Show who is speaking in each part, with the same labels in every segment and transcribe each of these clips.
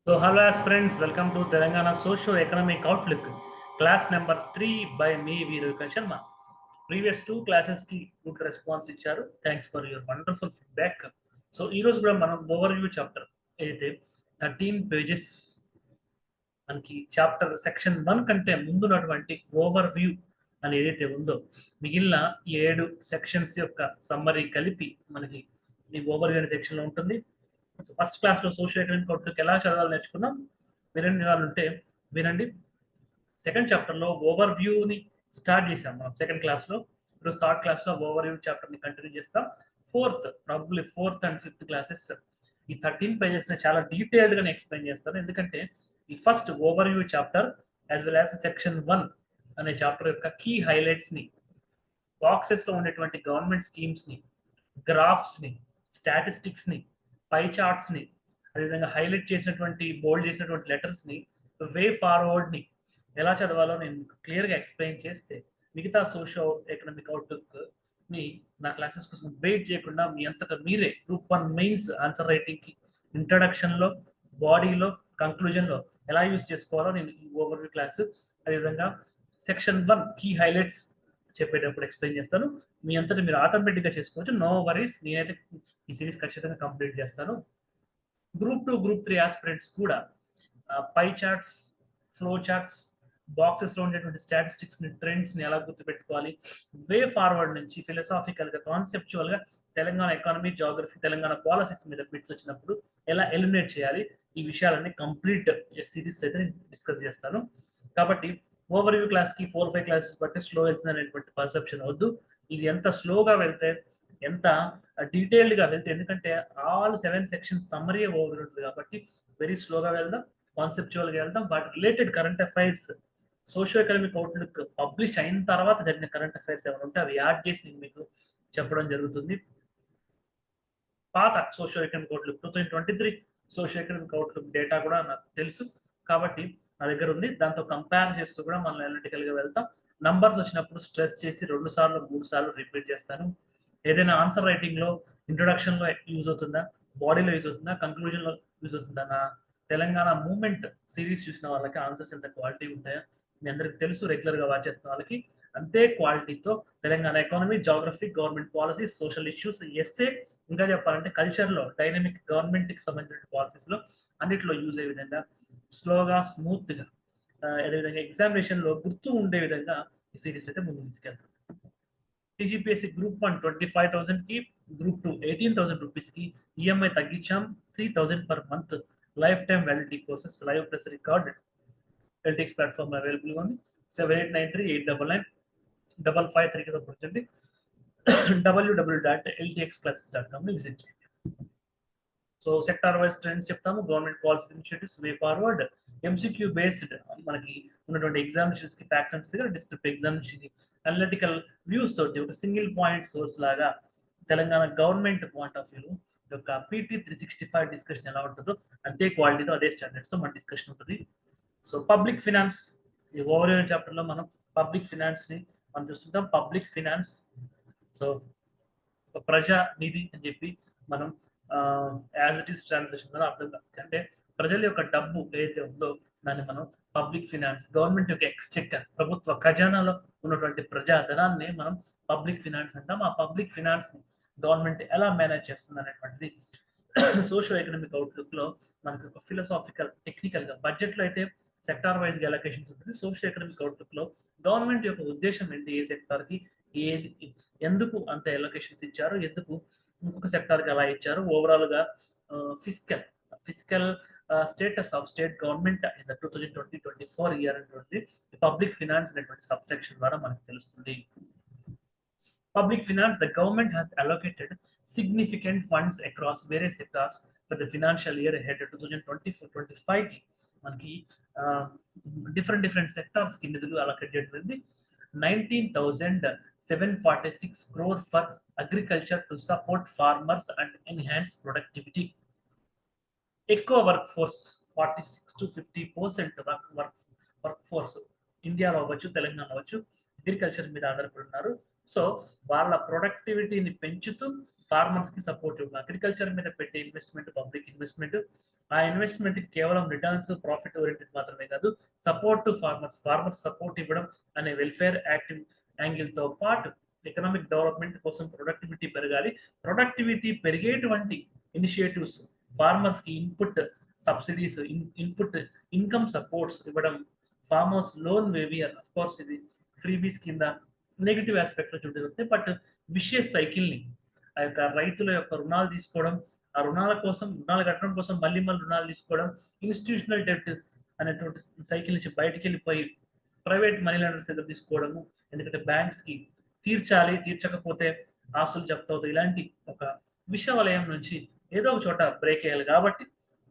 Speaker 1: So, hello aspirants, welcome to Telangana Socio-Economic Outlook, class number 3 by me, Veeruka Sharma. Previous two classes ki good response ఇచ్చారు. Thanks for your wonderful feedback. So, ఈ రోజు కూడా మనం overview chapter అయితే 13 pages మనకి chapter section 1 కంటే ముందున్నటువంటి overview అని ఏదైతే ఉందో మిగిలిన 7 సెక్షన్స్ యొక్క సమ్మరీ కలిపి మనకి ఈ ఓవర్వ్యూ అనే సెక్షన్లో ఉంటుంది. ఫస్ట్ క్లాస్లో సోషల్ ఎకనామిక్ అవుట్లుక్ ఎలా చదవాలి నేర్చుకున్నాం. వినండి వినండి. సెకండ్ చాప్టర్లో ఓవర్ వ్యూని స్టార్ట్ చేసాం మనం సెకండ్ క్లాస్లో. ఈరోజు థర్డ్ క్లాస్లో ఓవర్ వ్యూ చాప్టర్ని కంటిన్యూ చేస్తాం. ఫోర్త్ అండ్ ఫిఫ్త్ క్లాసెస్ ఈ 13 పేజెస్ని చాలా డీటెయిల్డ్గానే ఎక్స్ప్లెయిన్ చేస్తాను. ఎందుకంటే ఈ first over view chapter as well as section 1 అనే చాప్టర్ యొక్క కీ హైలైట్స్ని, బాక్సెస్లో ఉండేటువంటి గవర్నమెంట్ స్కీమ్స్ని, గ్రాఫ్స్ని, స్టాటిస్టిక్స్ని, పై చార్ట్స్ని, అదేవిధంగా హైలైట్ చేసినటువంటి బోల్డ్ చేసినటువంటి లెటర్స్ని, వే ఫార్వర్డ్ని ఎలా చదవాలో నేను క్లియర్గా ఎక్స్ప్లెయిన్ చేస్తే మిగతా సోషల్ ఎకనామిక్ అవుట్లుక్ని నా క్లాసెస్ కోసం వెయిట్ చేయకుండా మీ అంతటా మీరే గ్రూప్ 1 మెయిన్స్ ఆన్సర్ రైటింగ్కి ఇంట్రడక్షన్లో, బాడీలో, కంక్లూజన్లో ఎలా యూజ్ చేసుకోవాలో నేను ఈ ఓవర్వ్యూ క్లాస్, అదేవిధంగా సెక్షన్ 1 కీ హైలైట్స్ చెప్పేటప్పుడు ఎక్స్ప్లెయిన్ చేస్తాను. మీ అంతటా మీరు ఆటోమేటిక్గా చేసుకోవచ్చు, నో వరీస్. నేనైతే ఈ సిరీస్ ఖచ్చితంగా కంప్లీట్ చేస్తాను. గ్రూప్ 2, గ్రూప్ 3 ఆస్పిరెంట్స్ కూడా పై చార్ట్స్, ఫ్లో చార్ట్స్, బాక్సెస్లో ఉండేటువంటి స్టాటిస్టిక్స్ని, ట్రెండ్స్ని ఎలా గుర్తుపెట్టుకోవాలి, వే ఫార్వర్డ్ నుంచి ఫిలసాఫికల్గా, కాన్సెప్చువల్గా Telangana economy, geography, Telangana policies మీద బిట్స్ వచ్చినప్పుడు ఎలా ఎలిమినేట్ చేయాలి, ఈ విషయాలన్నీ కంప్లీట్ సిరీస్ అయితే నేను డిస్కస్ చేస్తాను. కాబట్టి ఓవర్వ్యూ క్లాస్కి 4-5 క్లాసెస్ బట్టి స్లో వెళ్తుంది అనేటువంటి పర్సెప్షన్ వద్దు. ఇది ఎంత స్లోగా వెళ్తే, ఎంత డీటెయిల్డ్గా వెళ్తే, ఎందుకంటే ఆల్ 7 సెక్షన్స్ సమ్మరీ ఓవర్ ఉంటుంది కాబట్టి వెరీ స్లోగా వెళ్దాం, కాన్సెప్చువల్గా వెళ్దాం. వాటి related current affairs, social economic outlook publish అయిన తర్వాత జరిగిన కరెంట్ అఫైర్స్ ఏమైనా ఉంటే అవి యాడ్ చేసి నేను మీకు చెప్పడం జరుగుతుంది. పాత social economic outlook 2023 social economic outlook data కూడా నాకు తెలుసు కాబట్టి నా దగ్గర ఉంది. దాంతో కంపేర్ చేస్తూ కూడా మనం అనలిటికల్గా వెళ్తాం. నంబర్స్ వచ్చినప్పుడు స్ట్రెస్ చేసి 2 సార్లు 3 సార్లు రిపీట్ చేస్తాను. ఏదైనా ఆన్సర్ రైటింగ్లో, ఇంట్రొడక్షన్లో యూజ్ అవుతుందా, బాడీలో యూజ్ అవుతుందా, కంక్లూజన్లో యూజ్ అవుతుందా, నా తెలంగాణ మూవ్మెంట్ సిరీస్ చూసిన వాళ్ళకి ఆన్సర్స్ ఎంత క్వాలిటీ ఉంటాయో మీ అందరికి తెలుసు. రెగ్యులర్గా వాచ్ చేస్తున్న వాళ్ళకి అంతే క్వాలిటీతో Telangana economy, geography, government policies, social issues, SA, ఇంకా చెప్పాలంటే కల్చర్లో, డైనమిక్ గవర్నమెంట్కి సంబంధించిన పాలసీస్లో అన్నిట్లో యూజ్ అయ్యే విధంగా స్లోగా, స్మూత్గా, అదేవిధంగా ఎగ్జామినేషన్లో గుర్తు ఉండే విధంగా ఈ సిరీస్ అయితే ముందుకు తీసుకెళ్తాం. టీజీపీఎస్సీ గ్రూప్ 1 25,000కి, గ్రూప్ 2 18,000 రూపీస్కి ఈఎంఐ తగ్గించాం. 3,000 per month life time validity courses live plus record LTX platform అవైలబుల్గా ఉంది. 7893-899-553కి సంప్రదించండి. www.ltxclasses.com విజిట్ చేయండి. సో సెక్టార్ వైజ్ ట్రెండ్స్ చెప్తాము, government policy initiatives, way forward, MCQ based మనకి ఉన్నటువంటి ఎగ్జామినేషన్స్కి, ఫ్యాక్ట్ అండ్ ఫిగర్, డిస్క్రిప్టివ్ ఎగ్జామినేషన్కి అనలిటికల్ వ్యూస్ తోటి ఒక సింగిల్ పాయింట్ సోర్స్ లాగా Telangana government point of view యొక్క పీటీ 365 డిస్కషన్ ఎలా ఉంటుందో అంతే క్వాలిటీతో, అదే స్టాండర్డ్స్తో మన డిస్కషన్ ఉంటుంది. సో పబ్లిక్ ఫినాన్స్ ఈ ఓవర్వ్యూ చాప్టర్లో మనం పబ్లిక్ ఫినాన్స్ని మనం చూస్తుంటాం. పబ్లిక్ ఫినాన్స్ సో ప్రజా నిధి అని చెప్పి మనం యాజ్ ఇట్ ఈస్ ట్రాన్సాక్షన్ ద్వారా అర్థం కాదు. అంటే ప్రజల యొక్క డబ్బు ఏదైతే ఉందో దాన్ని మనం పబ్లిక్ ఫినాన్స్, గవర్నమెంట్ యొక్క ఎక్స్చెక్కర్, ప్రభుత్వ ఖజానాలో ఉన్నటువంటి ప్రజాధనాన్ని మనం పబ్లిక్ ఫినాన్స్ అంటాం. ఆ పబ్లిక్ ఫినాన్స్ ని గవర్నమెంట్ ఎలా మేనేజ్ చేస్తుంది అనేటువంటిది సోషల్ ఎకనామిక్ అవుట్లుక్ లో మనకు ఒక ఫిలసాఫికల్, టెక్నికల్ గా బడ్జెట్ లో అయితే సెక్టార్ వైజ్ గా అలొకేషన్స్ ఉంటుంది. సోషల్ ఎకనామిక్ అవుట్లుక్ లో గవర్నమెంట్ యొక్క ఉద్దేశం ఏంటి, ఏ సెక్టార్ కి ఏది, ఎందుకు అంత అలొకేషన్స్ ఇచ్చారు, ఎందుకు ఇంకొక సెక్టార్ కి అలా ఇచ్చారు, ఓవరాల్ గా physical status of state government in the 2020-24 year అనేటువంటి పబ్లిక్ ఫినాన్స్ అనేటువంటి సబ్ సెక్షన్ ద్వారా మనకు తెలుస్తుంది. Public finance, the government has allocated significant funds across various sectors for the financial year ahead 2024-25 కి మనకి different sectors కి నిధులు allocate చేయబడింది. 19,746 crore for agriculture to support farmers and enhance productivity. ఎక్కువ వర్క్ ఫోర్స్ 46-50% వర్క్ ఫోర్స్ ఇండియాలో అవ్వచ్చు, తెలంగాణ అవ్వచ్చు, agriculture మీద ఆధారపడి ఉన్నారు. సో వాళ్ళ ప్రొడక్టివిటీని పెంచుతూ ఫార్మర్స్ కి సపోర్టివ్ అగ్రికల్చర్ మీద పెట్టే ఇన్వెస్ట్మెంట్ పబ్లిక్ ఇన్వెస్ట్మెంట్, ఆ ఇన్వెస్ట్మెంట్ కేవలం రిటర్న్స్ ప్రాఫిట్ ఓరియంటెడ్ మాత్రమే కాదు, సపోర్ట్ టు ఫార్మర్స్ సపోర్ట్ ఇవ్వడం అనే వెల్ఫేర్ యాక్టివ్ యాంగిల్ తో పాటు ఎకనామిక్ డెవలప్మెంట్ కోసం ప్రొడక్టివిటీ పెరగాలి. ప్రొడక్టివిటీ పెరిగేటువంటి ఇనిషియేటివ్స్, ఫార్మర్స్ కి input subsidies, input income supports ఇవ్వడం, farmers loan waiver, of course ఇది ఫ్రీబీస్ కింద నెగిటివ్ ఆస్పెక్ట్ లో చూడగలిగితే, బట్ విషయస్ సైకిల్ ని ఆ యొక్క రైతుల యొక్క రుణాలు తీసుకోవడం, ఆ రుణాల కోసం రుణాలు కట్టడం కోసం మళ్ళీ రుణాలు తీసుకోవడం, ఇన్స్టిట్యూషనల్ డెట్ అనేటువంటి సైకిల్ నుంచి బయటికి వెళ్ళిపోయి ప్రైవేట్ మనీ లెండర్స్ దగ్గర తీసుకోవడము, ఎందుకంటే బ్యాంక్స్ కి తీర్చాలి, తీర్చకపోతే ఆస్తులు జప్తు అవుతాయి, ఇలాంటి ఒక విష వలయం నుంచి ఏదో ఒక చోట బ్రేక్ అయ్యాలి. కాబట్టి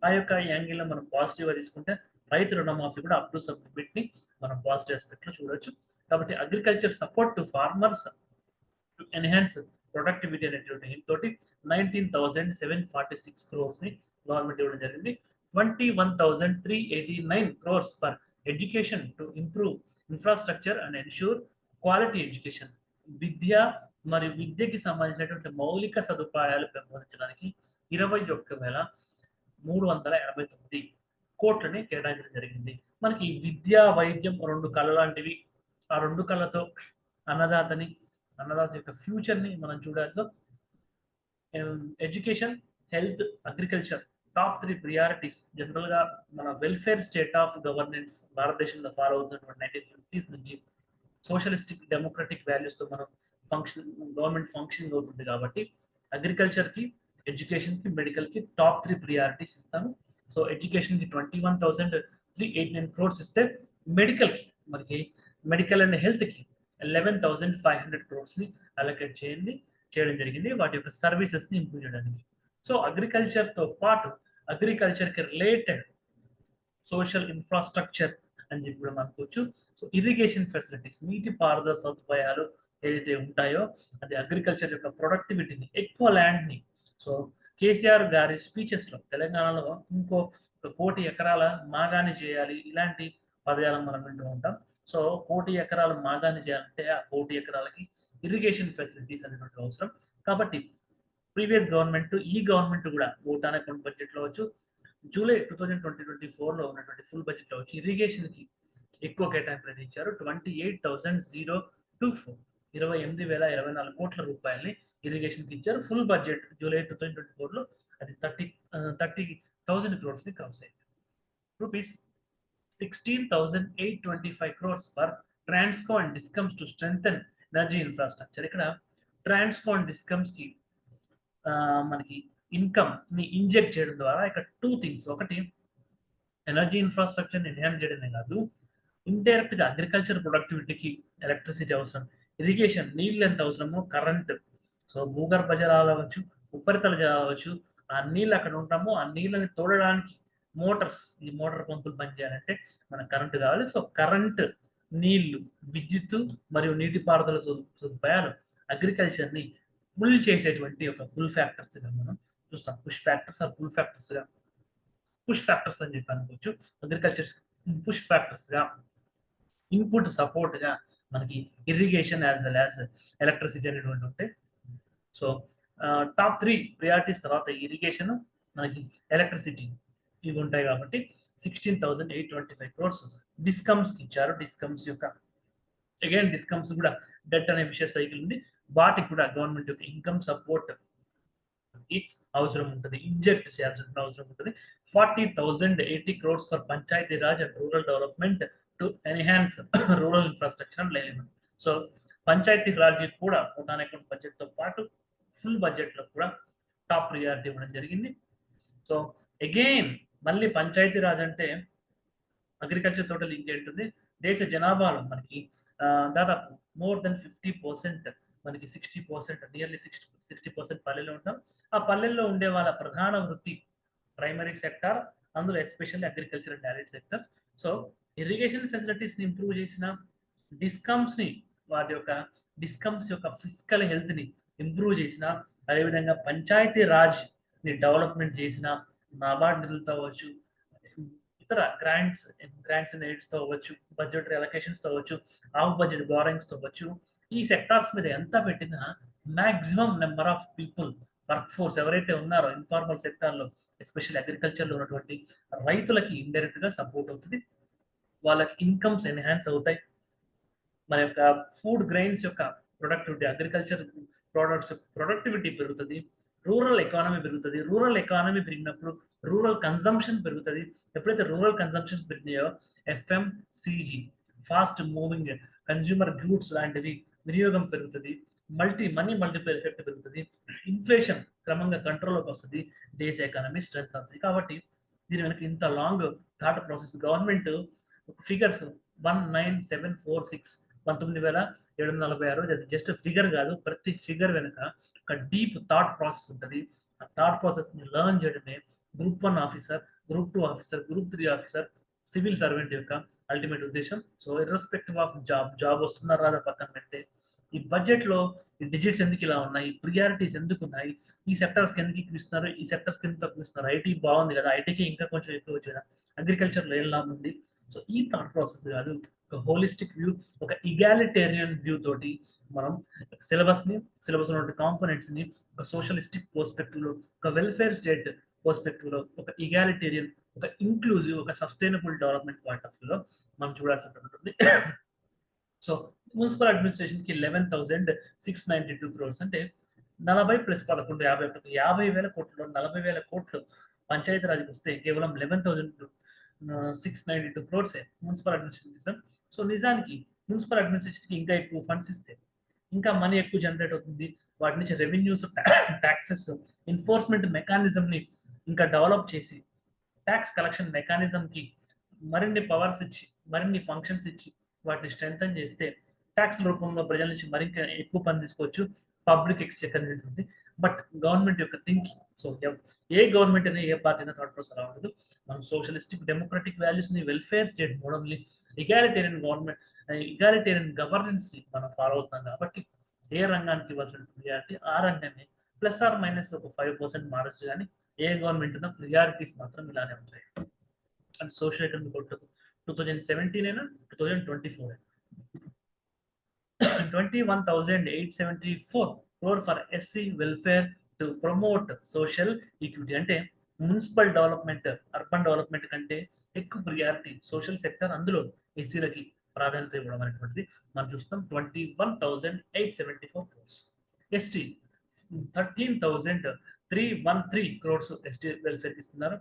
Speaker 1: ఆ యొక్క యాంగిల్ లో మనం పాజిటివ్ గా తీసుకుంటే రైతు రుణమాఫీ కూడా అప్ టు సమ్ లిమిట్ ని మనం పాజిటివ్ ఆస్పెక్ట్ లో చూడొచ్చు. కాబట్టి agriculture support to farmers to enhance productivity అనేటువంటి తోటి 19,746 crores ని గవర్నమెంట్ ఇవ్వడం జరిగింది. 21,389 crores for education to improve infrastructure and ensure quality education. విద్య మరియు విద్యకి సంబంధించినటువంటి మౌలిక సదుపాయాలు పెంపొందించడానికి 21,389 కోట్లని కేటాయించడం జరిగింది. మనకి విద్య వైద్యం రెండు కళ్ళ లాంటివి. ఆ రెండు కళ్ళతో అన్నదాత యొక్క ఫ్యూచర్ ని మనం చూడాలి. So education, health, agriculture top 3 priorities. General గా మన వెల్ఫేర్ స్టేట్ ఆఫ్ గవర్నెన్స్ భారతదేశంలో ఫాలో అవుతున్నటువంటి 1950s నుంచి సోషలిస్టిక్ డెమోక్రటిక్ వాల్యూస్ తో మనం గవర్నమెంట్ ఫంక్షనింగ్ అవుతుంది. కాబట్టి అగ్రికల్చర్ కి, ఎడ్యుకేషన్ కి, మెడికల్ కి టాప్ 3 ప్రియారిటీస్ ఇస్తాము. సో ఎడ్యుకేషన్ కి 21,389 crores ఇస్తే, మెడికల్ కి మనకి మెడికల్ అండ్ హెల్త్ కి 11,500 crores ని అలొకేట్ చేయడం జరిగింది వాటి యొక్క సర్వీసెస్ ని ఇంప్రూవ్ చేయడానికి. సో అగ్రికల్చర్ తో పాటు అగ్రికల్చర్ కి రిలేటెడ్ సోషల్ ఇన్ఫ్రాస్ట్రక్చర్ అని చెప్పి కూడా అనుకోవచ్చు. సో ఇరిగేషన్ ఫెసిలిటీస్, నీటి పారుదల సదుపాయాలు ఏదైతే ఉంటాయో అది అగ్రికల్చర్ యొక్క ప్రొడక్టివిటీని, ఎక్కువ ల్యాండ్ ని. సో కేసీఆర్ గారి స్పీచెస్ లో తెలంగాణలో ఇంకో 1 కోటి ఎకరాల మాగాని చేయాలి, ఇలాంటి పదజాలం మనం వింటూ ఉంటాం. సో 1 కోటి ఎకరాలు మాగాని చేయాలంటే ఆ 1 కోటి ఎకరాలకి ఇరిగేషన్ ఫెసిలిటీస్ అనేటువంటి అవసరం. కాబట్టి ప్రీవియస్ గవర్నమెంట్, ఈ గవర్నమెంట్ కూడా ఓటాన్ అకౌంట్ బడ్జెట్ లో వచ్చు, జూలై 2024 లో ఉన్నటువంటి ఫుల్ బడ్జెట్ లో వచ్చి ఇరిగేషన్ కి ఎక్కువ కేటాయింపు ఇచ్చారు. 28,024 28,024 కోట్ల రూపాయలని ఇరిగేషన్ కి ఇచ్చారు. ఫుల్ బడ్జెట్ జూలై 2024 లో అది 30,000 crores ని క్రాస్ అయింది. Rupees 16,825 crores for Transco and discoms to strengthen energy infrastructure. ఇక్కడ ట్రాన్స్కో అండ్ డిస్కమ్స్ కి మనకి ఇన్కమ్ ని ఇంజెక్ట్ చేయడం ద్వారా ఇక్కడ 2 థింగ్స్. ఒకటి, ఎనర్జీ ఇన్ఫ్రాస్ట్రక్చర్ ని ఎన్హాన్స్ చేయడమే కాదు, ఇండైరెక్ట్ గా అగ్రికల్చర్ ప్రొడక్టివిటీకి ఎలక్ట్రిసిటీ అవసరం, ఇరిగేషన్ నీళ్ళు ఎంత అవసరమో కరెంట్. సో భూగర్భ జలాలు అవ్వచ్చు, ఉపరితల జలాలు అవ్వచ్చు, ఆ నీళ్ళు అక్కడ ఉంటామో ఆ నీళ్ళని తోడడానికి మోటార్స్, ఈ మోటార్ పంపులు పనిచేయాలంటే మనకు కరెంటు కావాలి. సో కరెంట్, నీళ్లు, విద్యుత్ మరియు నీటిపారుదల సదుపాయాలు అగ్రికల్చర్ ని పుల్ చేసేటువంటి ఒక పుల్ ఫ్యాక్టర్స్ గా మనం చూస్తాం. Push factors or pull factors గా, పుష్ ఫ్యాక్టర్స్ అని చెప్పి అనుకోవచ్చు. అగ్రికల్చర్ పుష్ ఫ్యాక్టర్స్ గా, ఇన్పుట్ సపోర్ట్ గా మనకి irrigation as well as electricity అనేటువంటి ఉంటాయి. సో టాప్ 3 ప్రియారిటీస్ తర్వాత ఇరిగేషన్, మనకి ఎలక్ట్రిసిటీ ఇవి ఉంటాయి. కాబట్టి 16,825 crores డిస్కమ్స్ కి ఇచ్చారు. డిస్కమ్స్ యొక్క అగైన్ డిస్కమ్స్ కూడా డెట్ అనే విషయ సైకిల్ ఉంది. వాటికి కూడా గవర్నమెంట్ యొక్క ఇన్కమ్ సపోర్ట్ అవసరం ఉంటుంది, ఇంజెక్ట్ చేయాల్సిన అవసరం ఉంటుంది. 40,080 crores for panchayat raj and rural development to enhance rural infrastructure and livelihood. So panchayat raj కూడా ఓటాన్ అకౌంట్ బడ్జెట్ తో పాటు ఫుల్ బడ్జెట్ లో కూడా టాప్ ప్రియారిటీ ఇవ్వడం జరిగింది. సో అగైన్ మళ్ళీ పంచాయతీ రాజ్ అంటే అగ్రికల్చర్ తోటి లింక్ ఉంటుంది. దేశ జనాభాలో మనకి దాదాపు మోర్ దెన్ 50%, మనకి 60%, నియర్లీ 60% పల్లెల్లో ఉంటాం. ఆ పల్లెల్లో ఉండే వాళ్ళ ప్రధాన వృత్తి ప్రైమరీ సెక్టార్, అందులో especially agriculture and allied sectors. So irrigation facilities ని ఇంప్రూవ్ చేసిన, డిస్కమ్స్ ని వాటి యొక్క డిస్కమ్స్ యొక్క ఫిజికల్ హెల్త్ ని ఇంప్రూవ్ చేసిన, అదేవిధంగా పంచాయతీ రాజ్ ని డెవలప్మెంట్ చేసిన, నాబార్డ్ నిధులతో అవ్వచ్చు, ఇతర గ్రాంట్స్ అండ్ ఎయిడ్స్ తో అవ్వచ్చు, బడ్జెటరీ అలొకేషన్స్ తో అవ్వచ్చు, ఆఫ్ బడ్జెట్ బారోయింగ్స్ తో అవ్వచ్చు, ఈ సెక్టార్స్ మీద ఎంత పెట్టినా maximum number of people work force ఎవరైతే ఉన్నారో ఇన్ఫార్మల్ సెక్టార్లో ఎస్పెషల్లీ అగ్రికల్చర్లో ఉన్నటువంటి రైతులకి ఇండైరెక్ట్ గా సపోర్ట్ అవుతుంది, వాళ్ళకి ఇన్కమ్స్ ఎన్హాన్స్ అవుతాయి, మన యొక్క ఫుడ్ గ్రెయిన్స్ యొక్క ప్రొడక్టివిటీ, అగ్రికల్చర్ ప్రోడక్ట్స్ ప్రొడక్టివిటీ పెరుగుతుంది, రూరల్ ఎకానమీ పెరుగుతుంది. రూరల్ ఎకానమీ పెరిగినప్పుడు రూరల్ కన్జంప్షన్ పెరుగుతుంది. ఎప్పుడైతే రూరల్ కన్జంప్షన్స్ పెరిగినాయో FMCG, fast moving consumer goods లాంటివి వినియోగం పెరుగుతుంది, మనీ మల్టిపుల్ ఎఫెక్ట్ పెరుగుతుంది, ఇన్ఫ్లేషన్ క్రమంగా కంట్రోల్లోకి వస్తుంది, దేశ ఎకానమీ స్ట్రెంత్ అవుతుంది. కాబట్టి దీని వెనక ఇంత long thought process. Government figures 19746 19,746, అది జస్ట్ ఫిగర్ కాదు, ప్రతి ఫిగర్ వెనుక ఒక డీప్ థాట్ ప్రాసెస్ ఉంటుంది. ఆ థాట్ ప్రాసెస్ ని లెర్న్ చేయడమే group 1 officer, group 2 officer, group 3 officer, civil servant యొక్క అల్టిమేట్ ఉద్దేశం. సో ఇర్రెస్పెక్టివ్ ఆఫ్ జాబ్ వస్తున్నారా రాదా పక్కన పెడితే, ఈ బడ్జెట్ లో ఈ డిజిట్స్ ఎందుకు ఇలా ఉన్నాయి, ప్రియారిటీస్ ఎందుకు ఉన్నాయి, ఈ సెక్టర్స్ కి ఎందుకు ఎక్కువ ఇస్తున్నారు, ఈ సెక్టర్స్ కి ఎందుకు తక్కువ ఇస్తున్నారు, ఐటీ బాగుంది కదా, ఐటీకి ఇంకా కొంచెం ఎక్కువ వచ్చేదా, అగ్రికల్చర్ లో ఏం లాభం ఉంది. సో ఈ థాట్ ప్రాసెస్ కాదు, ఒక హోలిస్టిక్ వ్యూ, ఒక ఇగాలిటేరియన్ వ్యూ తోటి మనం సిలబస్ ఉన్న కాంపోనెంట్స్ ని ఒక సోషలిస్టిక్ పర్స్పెక్టివ్ లో, ఒక వెల్ఫేర్ స్టేట్ పర్స్పెక్టివ్ లో, ఒక ఇగాలిటేరియన్, ఒక ఇంక్లూజివ్, ఒక sustainable development point of view లో మనం చూడాల్సి ఉంటుంది. సో మున్సిపల్ అడ్మినిస్ట్రేషన్ కి 11,692 crores అంటే 40 ప్లస్ 11 50,000 కోట్లు, 40,000 కోట్లు పంచాయతీరాజ్కి వస్తే కేవలం 11,692 crores మున్సిపల్ అడ్మినిస్ట్రేషన్. సో నిజానికి మున్సిపల్ అడ్మినిస్ట్రేషన్ కి ఇంకా ఎక్కువ ఫండ్స్ ఇస్తే ఇంకా మనీ ఎక్కువ జనరేట్ అవుతుంది, వాటి నుంచి రెవెన్యూస్, ట్యాక్సెస్, ఎన్ఫోర్స్మెంట్ మెకానిజం ని ఇంకా డెవలప్ చేసి ట్యాక్స్ కలెక్షన్ మెకానిజం కి మరిన్ని పవర్స్ ఇచ్చి, మరిన్ని ఫంక్షన్స్ ఇచ్చి వాటిని స్ట్రెంథన్ చేస్తే ట్యాక్స్ రూపంలో ప్రజల నుంచి మరింత ఎక్కువ పని తీసుకోవచ్చు, పబ్లిక్ ఎక్స్చెకర్ ఉంటుంది. బట్ గవర్నమెంట్ యొక్క థింకింగ్, సో ఏ గవర్నమెంట్ అయినా ఏ పార్టీ అయినా థాట్ ప్రాసెస్ అలా ఉండదు. మనం సోషలిస్టిక్ డెమోక్రటిక్ వాల్యూస్ ని, వెల్ఫేర్ స్టేట్ మోడల్ ని, ఇగాలిటేరియన్ గవర్నమెంట్, ఇగాలిటేరియన్ గవర్నెన్స్ ని మనం ఫాలో అవుతాం. కాబట్టి ఏ రంగానికి ఇవ్వాల్సిన ప్రియారిటీ ఆ రంగాన్ని ప్లస్ ఆర్ మైనస్ ఒక 5% మారచ్చు, కానీ ఏ గవర్నమెంట్ ఉన్న ప్రియారిటీస్ మాత్రం ఇలానే ఉంటాయి. అండ్ సోషల్ ఎకనామిక్ అవుట్లుక్ 2017 అయినా 2024 అయినా 21,874 crore for SC welfare to promote social equity. అంటే మున్సిపల్ డెవలప్మెంట్, అర్బన్ డెవలప్మెంట్ కంటే ఎక్కువ ప్రియారిటీ సోషల్ సెక్టర్, అందులో ఎస్సీలకి ప్రాధాన్యత ఇవ్వడం అనేటువంటిది మనం చూస్తాం. 21,874 crores. ST 13,313 crores ST welfare ఇస్తున్నారు.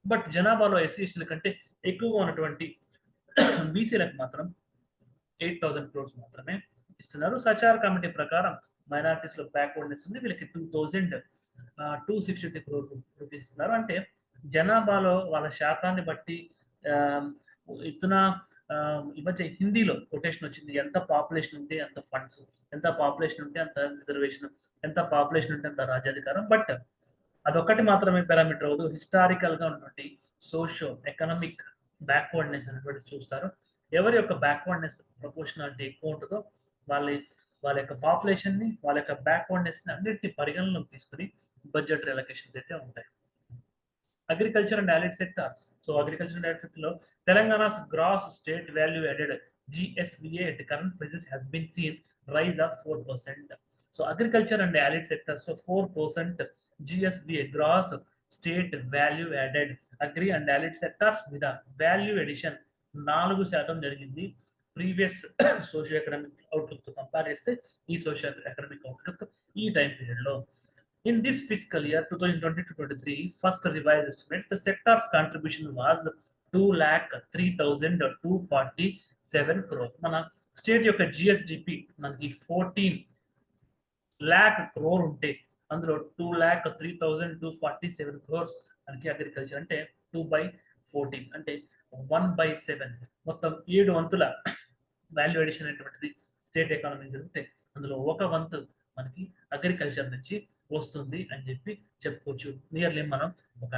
Speaker 1: బట్ జనాభాలో ఎస్సీ ఎస్టీల కంటే ఎక్కువగా ఉన్నటువంటి బీసీలకు మాత్రం 8,000 crores మాత్రమే ఇస్తున్నారు. సచార్ కమిటీ ప్రకారం మైనారిటీస్ లో బ్యాక్వర్డ్నెస్ ఉంది, వీళ్ళకి 2,260 crores రూపీస్ ఇస్తున్నారు. అంటే జనాభాలో వాళ్ళ శాతాన్ని బట్టి ఇతన ఈ మధ్య హిందీలో కొటేషన్ వచ్చింది, ఎంత పాపులేషన్ ఉంటే అంత ఫండ్స్, ఎంత పాపులేషన్ ఉంటే అంత రిజర్వేషన్, ఎంత పాపులేషన్ ఉంటే అంత రాజ్యాధికారం. బట్ అదొక్కటి మాత్రమే పారామీటర్ అవ్వదు, హిస్టారికల్ గా ఉన్నటువంటి సోషో ఎకనామిక్ బ్యాక్వర్డ్నెస్ అనేటువంటి చూస్తారు. ఎవరి యొక్క బ్యాక్వర్డ్నెస్ ప్రపోర్షనాలిటీ ఎక్కువ ఉంటుందో వాళ్ళ యొక్క పాపులేషన్ ని, వాళ్ళ యొక్క బ్యాక్వర్డ్నెస్ ని అన్నింటినీ పరిగణలోకి తీసుకుని బడ్జెట్ రిలొకేషన్స్ అయితే ఉంటాయి. Agriculture and allied sectors. So agriculture and allied sector లో Telangana's gross state value added GSVA at current prices has been seen rise of 4%. So agriculture and allied sectors లో 4% GSVA gross state value added agri and allied sectors మీద value addition 4% జరిగింది. Previous socio economic outlook తో compare చేస్తే ఈ socio economic outlook ఈ time period లో, in this fiscal year 2020-23 first revised estimates, the sector's contribution was 2,03,247 crore. మన state యొక్క GSDP మనకి 14 lakh crore ఉంటే అందులో 2,03,247 crores మనకి అగ్రికల్చర్, అంటే 2/14, అంటే 1/7, మొత్తం 7 వంతుల వాల్యూ ఎడిషన్ అనేటువంటిది స్టేట్ ఎకానమీ జరిగితే అందులో ఒక వంతు మనకి అగ్రికల్చర్ నుంచి వస్తుంది అని చెప్పి చెప్పుకోవచ్చు. నియర్లీ మనం ఒక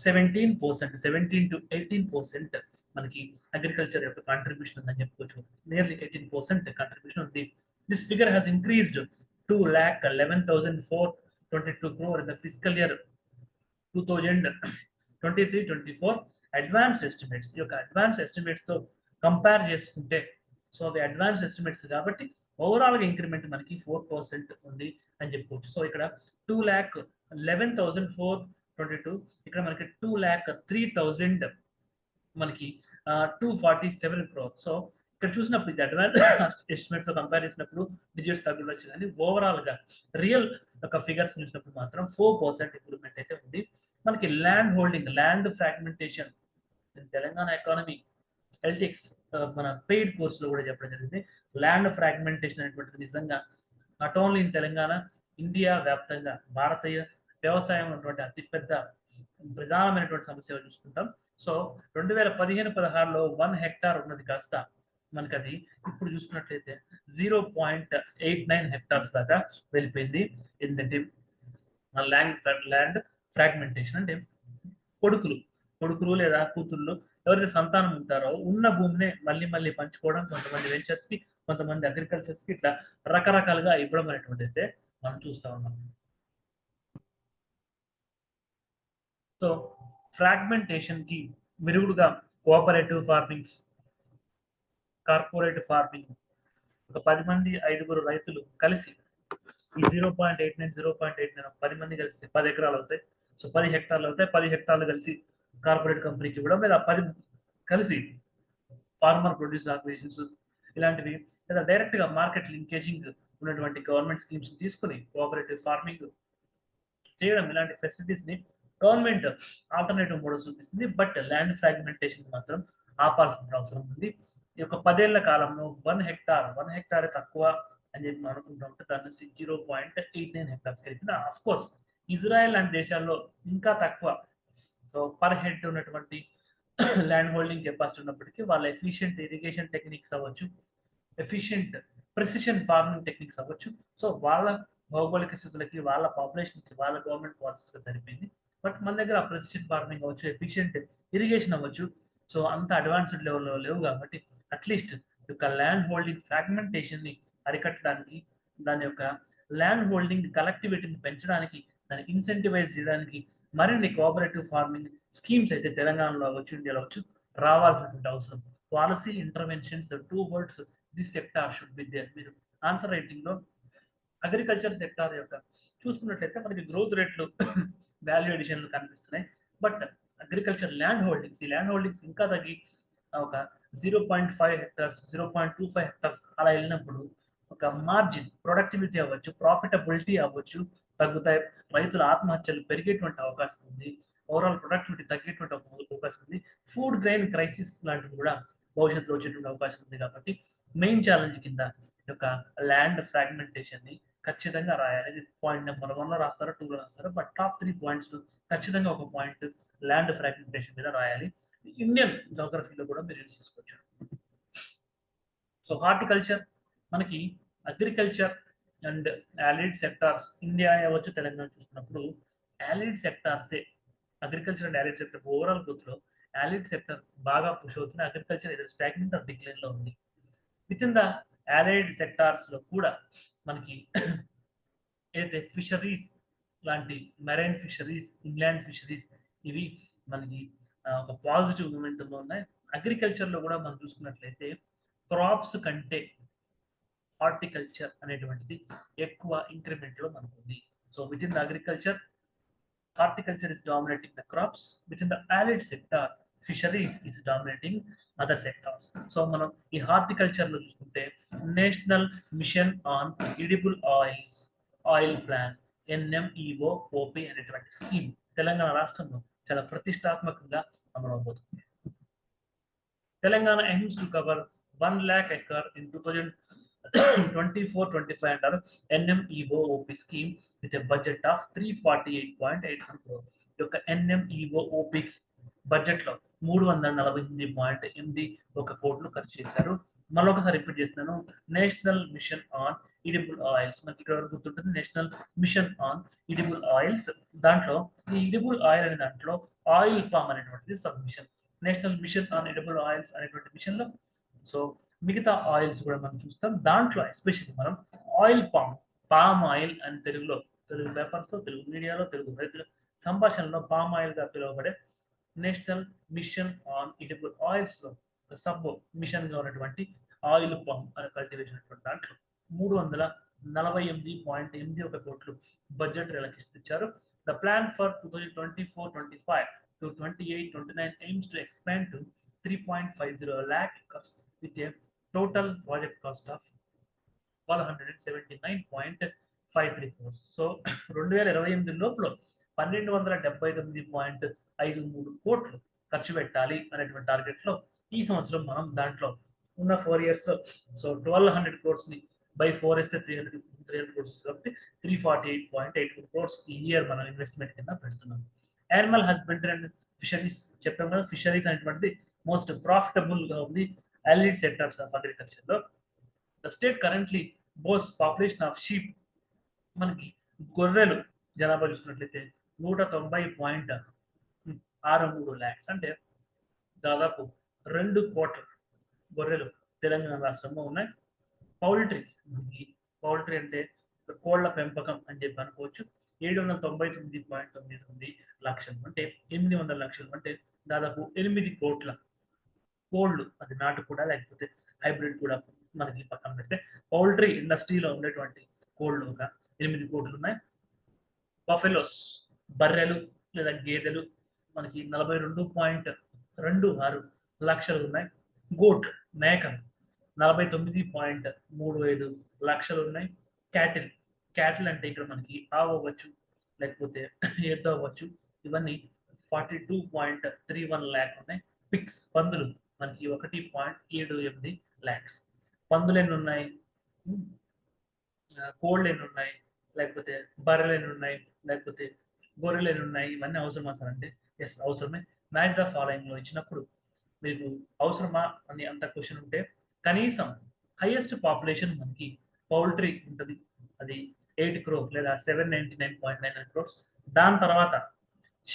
Speaker 1: 17% to 18% మనకి అగ్రికల్చర్ యొక్క కాంట్రిబ్యూషన్ ఉందని చెప్పుకోవచ్చు. నియర్లీ 18% కాంట్రిబ్యూషన్ ఉంది. This figure has increased 2,11,422 crore in the fiscal year 2023-24. Advanced estimates, ఈ యొక్క అడ్వాన్స్ ఎస్టిమేట్స్ తో కంపేర్ చేసుకుంటే, సో అవి అడ్వాన్స్ ఎస్టిమేట్స్ కాబట్టి ఓవరాల్గా ఇంక్రిమెంట్ మనకి 4% ఉంది అని చెప్పుకోవచ్చు. సో ఇక్కడ 2,11,422, ఇక్కడ మనకి 2,03,000 మనకి 247 crore. సో ఇక్కడ చూసినప్పుడు ఇది అడ్వాన్స్ ఎస్టిమేట్స్ తో కంపేర్ చేసినప్పుడు డిజిట్స్ తగ్గుండొచ్చు, కానీ ఓవరాల్ గా రియల్ ఒక ఫిగర్స్ చూసినప్పుడు మాత్రం 4% ఇంప్రూవ్మెంట్ అయితే ఉంది. మనకి land holding, land fragmentation, Telangana economy LTX మన పెయిడ్ కోర్సులో కూడా చెప్పడం జరిగింది. ల్యాండ్ ఫ్రాగ్మెంటేషన్ అనేటువంటిది నిజంగా not only in Telangana, India వ్యాప్తంగా భారతీయ వ్యవసాయం ఉన్నటువంటి అతిపెద్ద ప్రధానమైనటువంటి సమస్యగా చూసుకుంటాం. సో 2015-16లో 1 హెక్టార్ ఉన్నది కాస్త మనకి అది ఇప్పుడు చూసుకున్నట్లయితే 0.89 హెక్టార్స్ దాకా వెళ్ళిపోయింది. ఏంటంటే ల్యాండ్ ఫ్రాగ్మెంటేషన్ అంటే కొడుకులు లేదా కూతుళ్ళు ఎవరైతే సంతానం ఉంటారో ఉన్న భూమిని మళ్ళీ పంచుకోవడం, కొంతమంది వెంచర్స్ కి, కొంతమంది అగ్రికల్చర్స్ కి, ఇట్లా రకరకాలుగా ఇవ్వడం అనేటువంటి అయితే మనం చూస్తా ఉన్నాం. సో ఫ్రాగ్మెంటేషన్ కి విరుగుడుగా కోఆపరేటివ్ ఫార్మింగ్స్, కార్పొరేట్ ఫార్మింగ్, ఒక 10 మంది 5 రైతులు కలిసి ఈ 0.89 10 మంది కలిసి 10 ఎకరాలు అవుతాయి. సో 10 హెక్టార్లు అవుతాయి. 10 హెక్టార్లు కలిసి కార్పొరేట్ కంపెనీకి ఇవ్వడం, లేదా 10 కలిసి ఫార్మర్ ప్రొడ్యూస్ ఆర్గనైజేషన్స్ ఇలాంటివి, లేదా డైరెక్ట్ గా మార్కెట్ లింకేజింగ్ ఉన్నటువంటి గవర్నమెంట్ స్కీమ్స్ తీసుకుని కోఆపరేటివ్ ఫార్మింగ్ చేయడం, ఇలాంటి ఫెసిలిటీస్ ని గవర్నమెంట్ ఆల్టర్నేటివ్ మోడల్స్ చూపిస్తుంది. బట్ ల్యాండ్ ఫ్రాగ్మెంటేషన్ మాత్రం ఆపాల్సిన అవసరం ఉంది. ఈ యొక్క 10 ఏళ్ల కాలంలో 1 హెక్టార్ తక్కువ అని చెప్పి మనం అనుకుంటుంటే దాని నుంచి 0.89 హెక్టార్స్ కలిపిన. ఆఫ్ కోర్స్ ఇజ్రాయెల్ లాంటి దేశాల్లో ఇంకా తక్కువ. సో పర్ హెడ్ ఉన్నటువంటి ల్యాండ్ హోల్డింగ్ కెపాసిటీ ఉన్నప్పటికీ వాళ్ళ ఎఫిషియెంట్ ఇరిగేషన్ టెక్నిక్స్ అవ్వచ్చు, ఎఫిషియెంట్ ప్రెసిషన్ ఫార్మింగ్ టెక్నిక్స్ అవ్వచ్చు. సో వాళ్ళ భౌగోళిక స్థితులకి, వాళ్ళ పాపులేషన్కి, వాళ్ళ గవర్నమెంట్ పాలసీస్కి సరిపోయింది. బట్ మన దగ్గర ప్రెసిషన్ ఫార్మింగ్ అవ్వచ్చు, ఎఫిషియెంట్ ఇరిగేషన్ అవ్వచ్చు, సో అంత అడ్వాన్స్డ్ లెవెల్లో లేవు. కాబట్టి అట్లీస్ట్ యొక్క ల్యాండ్ హోల్డింగ్ ఫ్రాగ్మెంటేషన్ ని అరికట్టడానికి, దాని యొక్క ల్యాండ్ హోల్డింగ్ కలెక్టివిటీని పెంచడానికి, దాన్ని ఇన్సెంటివైజ్ చేయడానికి మరిన్ని కోఆపరేటివ్ ఫార్మింగ్ స్కీమ్స్ అయితే తెలంగాణలో అవ్వచ్చు, ఇండియాలో అవ్వచ్చు, రావాల్సినటువంటి అవసరం. Policy interventions towards this sector should be there. మీరు ఆన్సర్ రైటింగ్ లో అగ్రికల్చర్ సెక్టార్ యొక్క చూసుకున్నట్లయితే మనకి గ్రోత్ రేట్లు, వాల్యూ అడిషన్లు కనిపిస్తున్నాయి. బట్ అగ్రికల్చర్ ల్యాండ్ హోల్డింగ్స్, ఈ ల్యాండ్ హోల్డింగ్స్ ఇంకా తగ్గి ఒక 0.5 హెక్టార్స్, 0.25 హెక్టార్స్ అలా వెళ్ళినప్పుడు ఒక మార్జిన్, ప్రొడక్టివిటీ అవ్వచ్చు, ప్రాఫిటబిలిటీ అవ్వచ్చు తగ్గుతాయి. రైతుల ఆత్మహత్యలు పెరిగేటువంటి అవకాశం ఉంది. ఓవరాల్ ప్రొడక్టివిటీ తగ్గేటువంటి అవకాశం ఉంది. ఫుడ్ గ్రెయిన్ క్రైసిస్ లాంటివి కూడా భవిష్యత్తులో వచ్చేటువంటి అవకాశం ఉంది. కాబట్టి మెయిన్ ఛాలెంజ్ కింద యొక్క ల్యాండ్ ఫ్రాగ్మెంటేషన్ ని ఖచ్చితంగా రాయాలి. ఇది పాయింట్ నెంబర్ 1 లో రాస్తారా, 2 లో రాస్తారా, బట్ టాప్ 3 పాయింట్స్ ఖచ్చితంగా ఒక పాయింట్ ల్యాండ్ ఫ్రాగ్మెంటేషన్ మీద రాయాలి. ఇండియన్ జోగ్రఫీలో కూడా మీరు యూజ్ చేసుకోవచ్చు. సో హార్టికల్చర్, మనకి agriculture and allied sectors, India అవ్వచ్చు తెలంగాణ చూసుకున్నప్పుడు allied సెక్టార్సే, agriculture and allied sector overall growth లో allied సెక్టర్ బాగా పుష్ అవుతుంది. అగ్రికల్చర్ ఏదో స్టాగ్నెంట్ ఆర్ డిక్లైన్ లో ఉంది. Within the allied sectors లో కూడా మనకి ఏదైతే ఫిషరీస్ లాంటి మెరైన్ ఫిషరీస్, ఇన్లాండ్ ఫిషరీస్, ఇవి మనకి ఒక పాజిటివ్ మూమెంట్ ఉన్నాయి. అగ్రికల్చర్ లో కూడా మనం చూసుకున్నట్లయితే క్రాప్స్ కంటే హార్టికల్చర్ అనేటువంటిది ఎక్కువ ఇంక్రిమెంట్ లో మనకు ఉంది. So with in the agriculture, horticulture is dominating the crops. With in the allied sector, fisheries is dominating other sectors. So మనం ఈ హార్టికల్చర్ లో చూసుకుంటే national mission on edible oils, oil plan, NMEO-OP అనేటువంటి scheme Telangana రాష్ట్రంలో చాలా ప్రతిష్టాత్మకంగా అమలవబోతుంది. Telangana aims to cover 1 lakh acre in 2024-25 under NMEO-OP scheme with a budget of 348.81 crore. యొక్క NMEO-OP budget లో 348.81 కోట్లు ఖర్చు చేశారు. మరొకసారి రిపీట్ చేస్తున్నాను, national mission on edible oils. మనకి ఇక్కడ వరకు గుర్తుంటుంది, national mission on edible oils. దాంట్లో ఈ ఎడిబుల్ ఆయిల్ అనే దాంట్లో ఆయిల్ పామ్ అనేటువంటిది sub mission. National mission on edible oils అనేటువంటి మిషన్ లో సో మిగతా ఆయిల్స్ కూడా మనం చూస్తాం. దాంట్లో ఎస్పెషల్లీ మనం ఆయిల్ పామ్ ఆయిల్ అని తెలుగు పేపర్స్ లో, తెలుగు మీడియాలో, తెలుగు రైతుల సంభాషణలో పామ్ ఆయిల్ గా పిలువబడే national mission on edible oils లో సబ్ మిషన్ గా ఉన్నటువంటి ఆయిల్ పామ్ అనే కల్టివేషన్ దాంట్లో 348.81 కోట్లు బడ్జెట్ రిలకేషన్స్ ఇచ్చారు. The plan for 2024-25 to 28-29 aims to expand to 3.50 lakh acres with a total project cost of 179.53 crores. So 2028 లోపల 1279.53 కోట్లు ఖర్చు పెట్టాలి అనేటువంటి టార్గెట్ లో ఈ సంవత్సరం మనం దాంట్లో ఉన్న 4 years లో సో 1200 crores ని బై 4 వేస్తే 300 crores కాబట్టి 348.84 crores ఈ ఇయర్ మనం ఇన్వెస్ట్మెంట్ కింద పెడుతున్నాం. యానిమల్ హస్బెండరీ అండ్ ఫిషరీస్ చెప్పాం కదా, ఫిషరీస్ అనేటువంటిది మోస్ట్ ప్రాఫిటబుల్ గా ఉంది allied sectors of agriculture లో. The state currently boasts population of sheep, మనకి గొర్రెలు జనాభా చూసినట్లయితే 190.63 lakhs, అంటే దాదాపు 2 కోట్ల గొర్రెలు తెలంగాణ రాష్ట్రంలో ఉన్నాయి. పౌల్ట్రీ, మనకి పౌల్ట్రీ అంటే కోళ్ల పెంపకం అని చెప్పి అనుకోవచ్చు. 799.99 లక్షలు, అంటే 800 లక్షలు, అంటే దాదాపు 8 కోట్ల కోళ్ళు, అది నాటు కూడా లేకపోతే హైబ్రిడ్ కూడా మనకి పక్కన పెడితే పౌల్ట్రీ ఇండస్ట్రీలో ఉండేటువంటి కోళ్ళు ఒక 8 కోట్లు ఉన్నాయి. బఫెలోస్, బర్రెలు లేదా గేదెలు మనకి 42.26 లక్షలు ఉన్నాయి. గోట్లు, మేకలు 49.35 లక్షలు ఉన్నాయి. క్యాటిల్ అంటే ఇక్కడ మనకి ఆవు అవ్వచ్చు లేకపోతే ఎద్దు అవ్వచ్చు, ఇవన్నీ 42.31 ల్యాక్ ఉన్నాయి. పిక్స్, పందులు మనకి 1.78 lakhs. పందులు ఎన్ని ఉన్నాయి, కోళ్ళు ఎన్ని ఉన్నాయి, లేకపోతే బర్రెలు ఎన్ని ఉన్నాయి, లేకపోతే గొర్రెలు ఎన్ని ఉన్నాయి, ఇవన్నీ అవసరమా సార్ అంటే ఎస్ అవసరమే. మ్యాచ్ ద ఫాలోయింగ్ లో ఇచ్చినప్పుడు మీకు అవసరమా అని అంత క్వశ్చన్ ఉంటే కనీసం హైయెస్ట్ పాపులేషన్ మనకి పౌల్ట్రీ ఉంటుంది, అది 8 crore లేదా 799.99 crores. దాని తర్వాత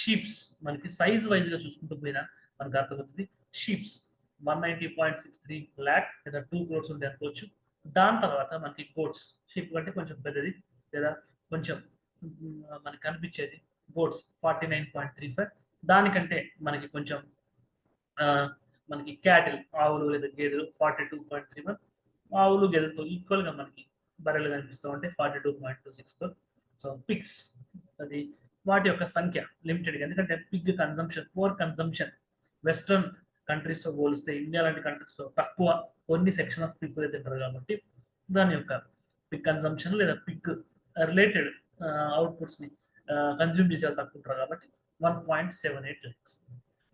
Speaker 1: షీప్స్ మనకి సైజ్ వైజ్ గా చూసుకుంటూ పోయినా మనకు అర్థమవుతుంది. షీప్స్ 190.63 lakh లేదా 2 crores ఉంది అనుకోవచ్చు. దాని తర్వాత మనకి గోట్స్, షీప్ కంటే కొంచెం పెద్దది లేదా కొంచెం మనకి కనిపించేది గోట్స్ 49.35. దానికంటే మనకి కొంచెం మనకి క్యాటిల్, ఆవులు లేదా గేదెలు 42.31. ఆవులు గేదెలతో ఈక్వల్ గా మనకి బర్రెలు కనిపిస్తూ ఉంటే 42.26. సో పిగ్స్, అది వాటి యొక్క సంఖ్య లిమిటెడ్, ఎందుకంటే Pig consumption, poor consumption western countries తో పోలిస్తే ఇండియా లాంటి కంట్రీస్ లో తక్కువ, కొన్ని సెక్షన్ ఆఫ్ పీపుల్ తింటారు కాబట్టి దాని యొక్క పిగ్ కన్సంప్షన్ లేదా పిగ్ రిలేటెడ్ అవుట్పుట్స్ ని కన్జ్యూమ్ చేసే తక్కువ ఉంటారు కాబట్టి 1.78 lakhs.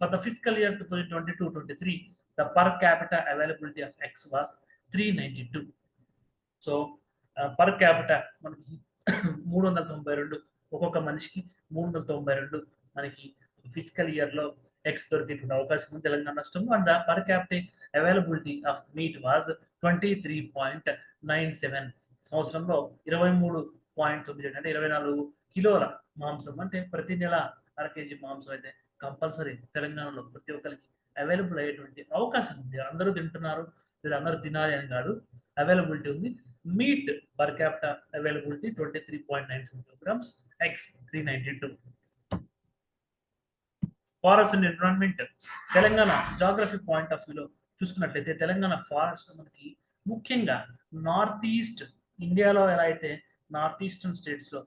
Speaker 1: For the fiscal year 2022-23, the per capita availability of eggs was 392. So per capita మనకి 392, ఒక్కొక్క మనిషికి 392 మనకి ఫిజికల్ ఇయర్ లో ఎగ్స్ దొరికేటువంటి అవకాశం ఉంది తెలంగాణ రాష్ట్రంలో. And per capital availability of meat was 23.97. సంవత్సరంలో 23.9 అంటే 24 కిలోల మాంసం, అంటే ప్రతి నెల అర కేజీ మాంసం అయితే కంపల్సరీ తెలంగాణలో ప్రతి ఒక్కరికి అవైలబుల్ అయ్యేటువంటి అవకాశం ఉంది. అందరూ తింటున్నారు లేదా అందరూ తినాలి అని కాదు, అవైలబిలిటీ ఉంది. Meet per capita availability 23.97 kilograms, eggs 392. Forest and environment, Telangana geography point of వ్యూలో చూసుకున్నట్లయితే తెలంగాణ ఫారెస్ట్ మనకి ముఖ్యంగా నార్త్ ఈస్ట్ ఇండియాలో ఎలా అయితే నార్త్ ఈస్టర్న్ స్టేట్స్ లో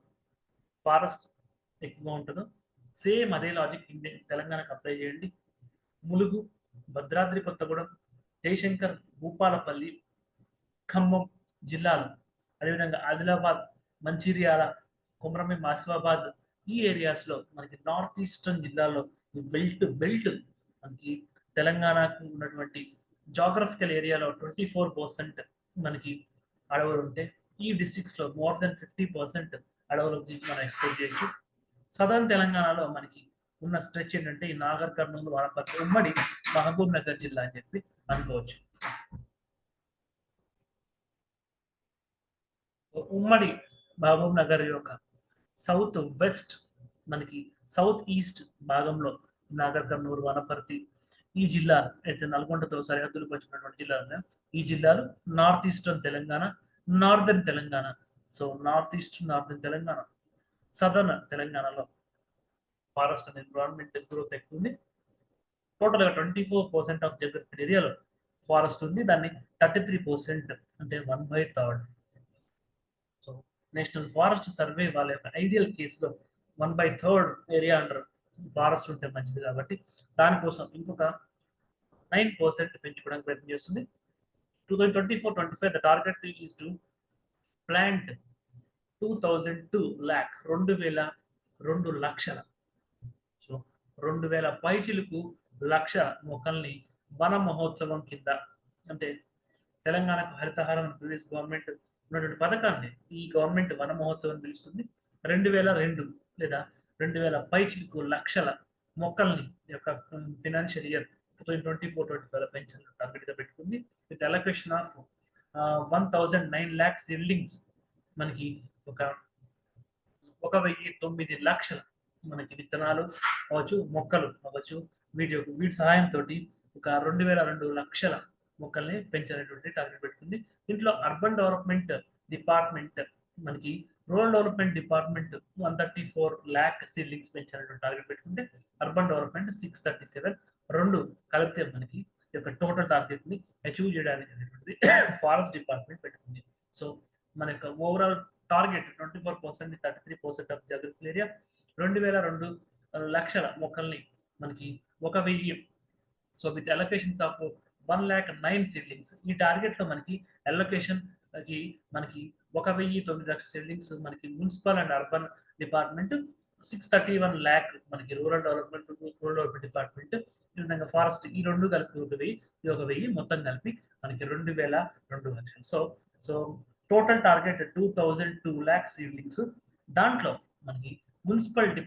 Speaker 1: ఫారెస్ట్ ఎక్కువగా ఉంటుందో సేమ్ అదే లాజిక్ తెలంగాణకు అప్లై చేయండి. ములుగు, భద్రాద్రి కొత్తగూడెం, జయశంకర్, భూపాలపల్లి, ఖమ్మం జిల్లాలు, అదేవిధంగా ఆదిలాబాద్, మంచిర్యాల, కొమరంభీం, ఆసిఫాబాద్, ఈ ఏరియాస్ లో మనకి నార్త్ ఈస్టర్న్ జిల్లాల్లో బెల్ట్ మనకి తెలంగాణకు ఉన్నటువంటి జాగ్రఫికల్ ఏరియాలో 24% మనకి అడవులు ఉంటే ఈ డిస్ట్రిక్ట్స్ లో మోర్ దెన్ 50% అడవులకి మనం ఎక్స్పెక్ట్ చేయొచ్చు. సదర్న్ తెలంగాణలో మనకి ఉన్న స్ట్రెచ్ ఏంటంటే ఈ నాగర్ కర్నూలు, వనపర్తి, ఉమ్మడి మహబూబ్ నగర్ జిల్లా అని చెప్పి అనుకోవచ్చు. ఉమ్మడి మహబూబ్ నగర్ యొక్క సౌత్ వెస్ట్ మనకి సౌత్ ఈస్ట్ భాగంలో నాగర్ కర్నూలు, వనపర్తి ఈ జిల్లా అయితే నల్గొండతో సరిహద్దులకు వచ్చినటువంటి జిల్లాలు ఉన్నాయి. ఈ జిల్లాలు north eastern Telangana, northern Telangana. So north east, northern Telangana, southern తెలంగాణలో ఫారెస్ట్ అండ్ ఎన్విరాన్మెంట్ గ్రోత్ ఎక్కువ ఉంది. టోటల్గా 24% ఆఫ్ జాగ్రఫికల్ ఏరియాలో ఫారెస్ట్ ఉంది. దాన్ని 33% అంటే 1/3 నేషనల్ ఫారెస్ట్ సర్వే వాళ్ళ యొక్క ఐడియల్ కేసులో 1/3 ఏరియా అండర్ ఫారెస్ట్ ఉంటే మంచిది కాబట్టి దానికోసం ఇంకొక 9% పెంచుకోవడానికి ప్రయత్నం చేస్తుంది. 2024-25 the target is to plant 2002 lakh 2,2 లక్షల సో 2,000 పైచిలకు లక్ష మొక్కల్ని వన మహోత్సవం కింద అంటే తెలంగాణకు హరితహారం ప్రీవియస్ గవర్నమెంట్ ఉన్నటువంటి పథకాన్ని ఈ గవర్నమెంట్ వన మహోత్సవం పిలుస్తుంది. 2,002 లేదా 2,000 పైచిలకు లక్షల మొక్కల్ని యొక్క ఫినాన్షియల్ ఇయర్ 2024-25 పెంచాలని టార్గెట్గా పెట్టుకుంది. With allocation of 1,009 lakh seedlings మనకి ఒక 1,009 లక్షల మనకి విత్తనాలు అవ్వచ్చు, మొక్కలు అవ్వచ్చు, వీటి సహాయంతో ఒక 2,002 లక్షల మొక్కల్ని పెంచాలనేటువంటి టార్గెట్ పెట్టుకుంది. దీంట్లో అర్బన్ డెవలప్మెంట్ డిపార్ట్మెంట్ మనకి rural development department 134 lakh seedlings పెంచాలనేటువంటి టార్గెట్ పెట్టుకుంటే అర్బన్ డెవలప్మెంట్ 637 రెండు కలిపితే మనకి యొక్క టోటల్ టార్గెట్ ని అచీవ్ చేయడానికి అనేటువంటిది ఫారెస్ట్ డిపార్ట్మెంట్ పెట్టుకుంది. సో మన యొక్క overall target 24% 33% of geographical area 2,002 లక్షల మొక్కల్ని మనకి 1,000 so with allocations of 1,09 seedlings ఈ టార్గెట్ లో మనకి అలొకేషన్ మనకి 1,009 లక్షల సీడ్లింగ్స్ మనకి municipal and urban department 631 lakh మనకి రూరల్ డెవలప్మెంట్ డిపార్ట్మెంట్ ఈ విధంగా ఫారెస్ట్ ఈ రెండు కలిపి 1,000 ఇది 1,000 మొత్తం కలిపి మనకి 2,002 లక్షలు. So total target 2,002 lakh seedlings. దాంట్లో మనకి municipal and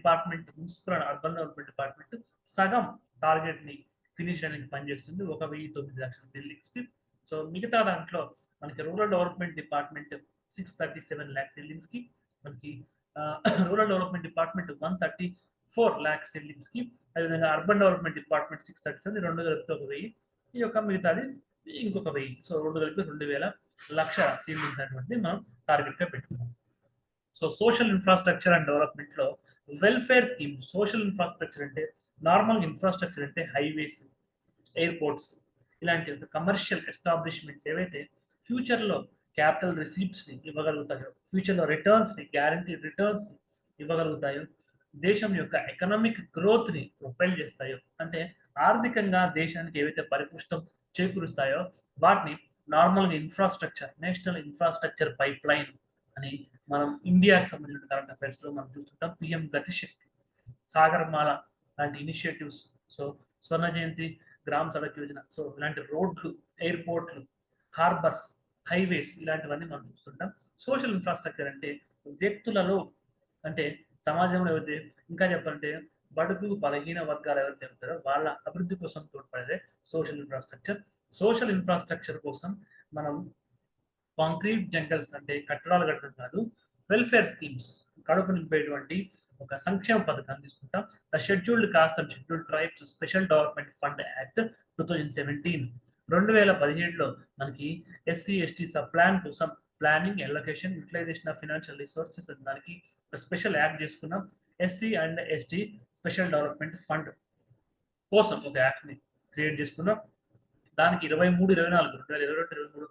Speaker 1: urban development department సగం టార్గెట్ ని ఫినిష్ చేయడానికి పనిచేస్తుంది 1,009 లక్షల సీడ్లింగ్స్ కి. సో మిగతా దాంట్లో మనకి rural development department 637 lakh seedlings కి మనకి rural development department 134 lakh seedlings కి అదేవిధంగా అర్బన్ డెవలప్మెంట్ డిపార్ట్మెంట్ 637 రెండు కలిపితే 1,000 ఈ యొక్క మిగతాది ఇంకొక 1,000 సో రెండు కలిపి 2,000 లక్షల సీడ్లింగ్స్ అనేటువంటిది మనం టార్గెట్ గా పెట్టుకున్నాం. So social infrastructure and development లో వెల్ఫేర్ స్కీమ్ సోషల్ ఇన్ఫ్రాస్ట్రక్చర్ అంటే నార్మల్ ఇన్ఫ్రాస్ట్రక్చర్ అంటే హైవేస్, ఎయిర్పోర్ట్స్ ఇలాంటి కమర్షియల్ ఎస్టాబ్లిష్మెంట్స్ ఏవైతే ఫ్యూచర్ లో క్యాపిటల్ రిసీప్ట్స్ ని ఇవ్వగలుగుతాయో, ఫ్యూచర్ లో రిటర్న్స్ ని గ్యారంటీ రిటర్న్స్ ని ఇవ్వగలుగుతాయో, దేశం యొక్క ఎకనామిక్ గ్రోత్ ని ప్రొపైల్ చేస్తాయో అంటే ఆర్థికంగా దేశానికి ఏవైతే పరిపుష్టం చేకూరుస్తాయో వాటిని normal infrastructure national infrastructure pipe line అని మనం ఇండియాకి సంబంధించిన కరెంట్ అఫైర్స్ లో మనం చూస్తుంటాం. పిఎం గతిశక్తి, సాగర్మాల లాంటి initiatives, so Swarna Jayanti, gram Sadak Yojana, so ఇలాంటి రోడ్లు, ఎయిర్పోర్ట్లు, హార్బర్స్, హైవేస్ ఇలాంటివన్నీ మనం చూస్తుంటాం. సోషల్ ఇన్ఫ్రాస్ట్రక్చర్ అంటే వ్యక్తులలో అంటే సమాజంలో ఎవరైతే ఇంకా చెప్పాలంటే బడుగు బలహీన వర్గాలు ఎవరైతే ఉంటారో వాళ్ళ అభివృద్ధి కోసం తోడ్పడేదే సోషల్ ఇన్ఫ్రాస్ట్రక్చర్. సోషల్ ఇన్ఫ్రాస్ట్రక్చర్ కోసం మనం కాంక్రీట్ జంగల్స్ అంటే కట్టడాలు కట్టడం కాదు, వెల్ఫేర్ స్కీమ్స్ కడుపు నింపేటువంటి ఒక సంక్షేమ పథకాన్ని తీసుకుంటాం. The scheduled caste and scheduled tribes special development fund act 2017 2017లో మనకి ఎస్సీ ఎస్టీ సబ్ ప్లాన్ కోసం planning, allocation, utilisation of financial resources దానికి స్పెషల్ యాక్ట్ చేసుకున్నాం. SC and ST special development fund కోసం ఒక యాక్ట్ ని క్రియేట్ చేసుకున్నాం. దానికి 2023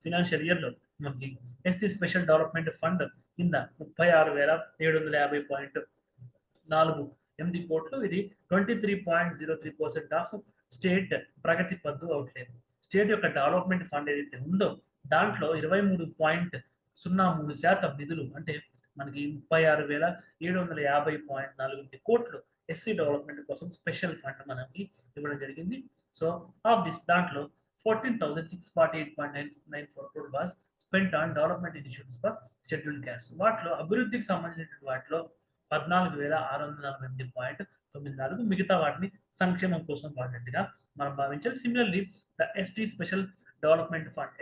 Speaker 1: ఫినాన్షియల్ ఇయర్ లో మనకి ఎస్సీ స్పెషల్ డెవలప్మెంట్ ఫండ్ కింద 36,750.48 కోట్లు, ఇది 23.03% ఆఫ్ స్టేట్ ప్రగతి పద్దు అవుట్లేదు. స్టేట్ యొక్క డెవలప్మెంట్ ఫండ్ ఏదైతే ఉందో దాంట్లో 23.03% నిధులు అంటే మనకి 36,750.48 కోట్లు ఎస్సీ డెవలప్మెంట్ కోసం స్పెషల్ ఫండ్ మనకి ఇవ్వడం జరిగింది. సో ఆఫ్ దిస్ దాంట్లో 14,648.94 crore was spent on development initiatives for scheduled castes. వాటిలో అభివృద్ధికి సంబంధించిన వాటిలో 14,648.94 మిగతా వాటిని సంక్షేమం కోసం వాడినట్టుగా మనం భావించాలి. Similarly the ST special development fund